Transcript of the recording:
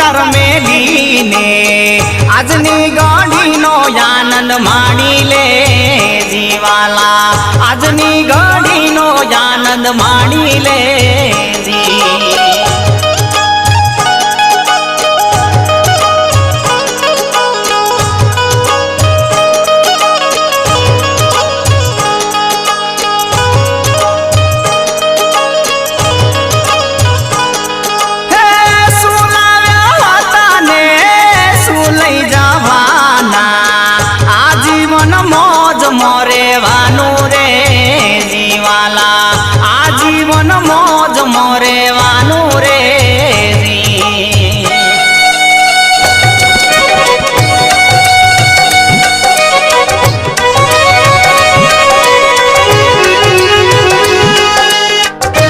संसार मेलीने आजनी घड़ीनो आनंद माणी ले जीवाला आजनी घड़ीनो आनंद माणी ले जी मोरे वानू रे